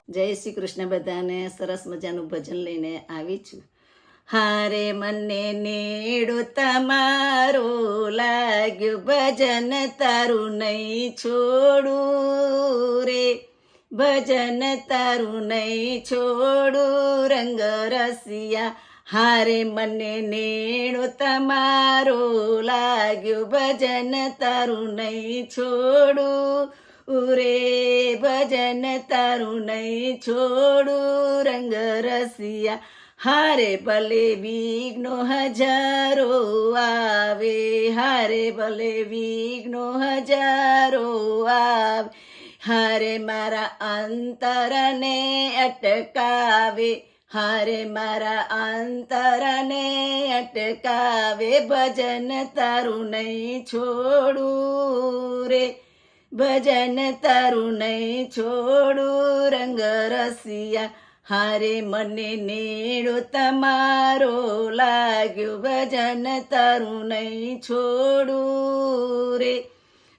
જય શ્રી કૃષ્ણ. બધાને સરસ મજાનું ભજન લઈને આવી છું. હારે મને નેડો તમારો લાગ્યું, ભજન તારું નહીં છોડું રે, ભજન તારું નહીં છોડું રંગ રસિયા. હારે મને નેડો તમારો લાગ્યું, ભજન તારું નહીં છોડું રે, ભજન તારું નહીં છોડું રંગ રસિયા. હારે ભલે વિઘ્નો હજારો આવે, હારે ભલે વિઘ્નો હજારો આવે, હારે મારા અંતરને અટકાવે, હારે મારા અંતરને અટકાવે, ભજન તારું નહીં છોડું રે, ભજન તારું નહીં છોડું રંગ રસિયા. હારે મને નેડો તમારો લાગ્યો, ભજન તારું નહીં છોડું રે,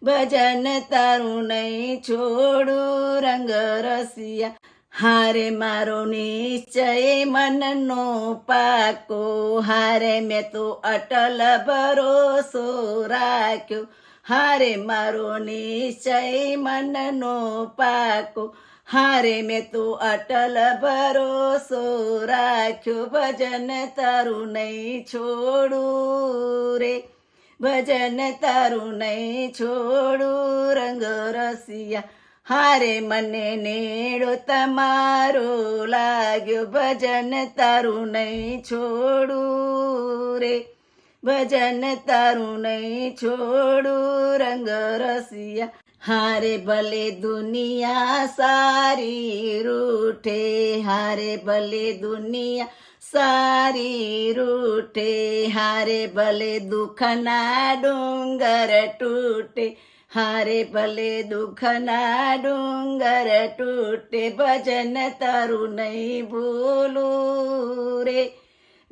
ભજન તારું નહીં છોડું રંગ રસિયા. હારે મારો નિશ્ચય મનનો પાકો, હારે મેં તો અટલ ભરોસો રાખ્યો, હારે મારો નિશ્ચય મનનો પાકો, હારે મેં તો અટલ ભરોસો રાખ્યો, ભજન તારું નહીં છોડું રે, ભજન તારું નહીં છોડું રંગ રસિયા. હારે મને નેડો તમારો લાગ્યો, ભજન તારું નહીં છોડું રે, ભજન તારું નહીં છોડું રંગ રસિયા. હારે ભલે દુનિયા સારી રૂઠે, હારે ભલે દુનિયા સારી રૂઠે, હારે ભલે દુઃખના ડુંગર તૂટે, હારે ભલે દુઃખના ડુંગર તૂટે, ભજન તારું નહીં ભૂલું રે,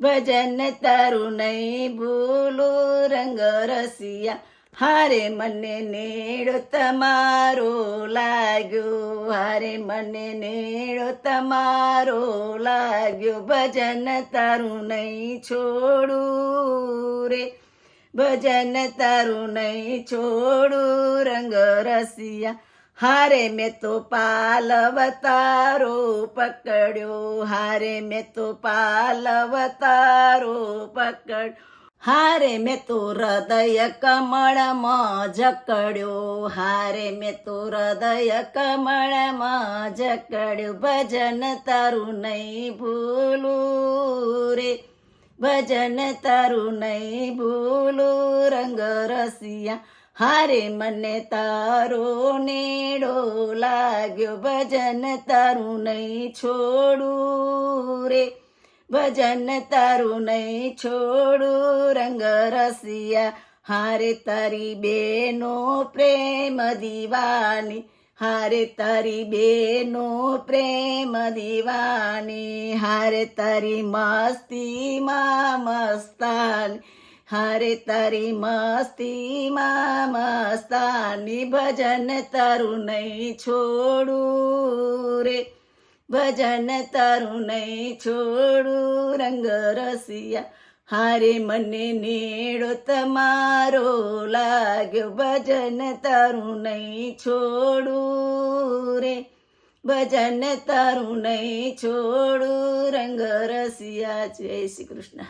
ભજન તારું નહીં ભૂલું રંગ રસિયા. હારે મને નેડો તમારો લાગ્યો, હારે મને નેડો તમારો લાગ્યો, ભજન તારું નહીં છોડું રે, ભજન તારું નહીં છોડું રંગ રસિયા. હારે મેં તો પાલવતારો પકડ્યો, હારે મેં તો પાલવતારો પકડ્યો, હારે મેં તો હૃદય કમળમાં જકડ્યો, હારે મેં તો હૃદય કમળમાં જકડ્યો, ભજન તારું નહીં ભૂલું રે, ભજન તારું નહીં ભૂલું રંગ રસિયા. હારે મને તારો નેડો લાગ્યો, ભજન તારું નહીં છોડું રે, ભજન તારું નહીં છોડું રંગ રસિયા. હારે તારી બેનો પ્રેમ દીવાની, હારે તારી બેનો પ્રેમ દીવાની, હારે તારી મસ્તીમાં મસ્તાની, હારે તારી મસ્તીમાં મસ્તાની, ભજન તારું નહીં છોડું રે, ભજન તારું નહીં છોડું રંગ રસિયા. હારે મને નેડો તમારો લાગ્યો, ભજન તારું નહીં છોડું રે, ભજન તારું નહીં છોડું રંગ રસિયા. જય શ્રી કૃષ્ણ.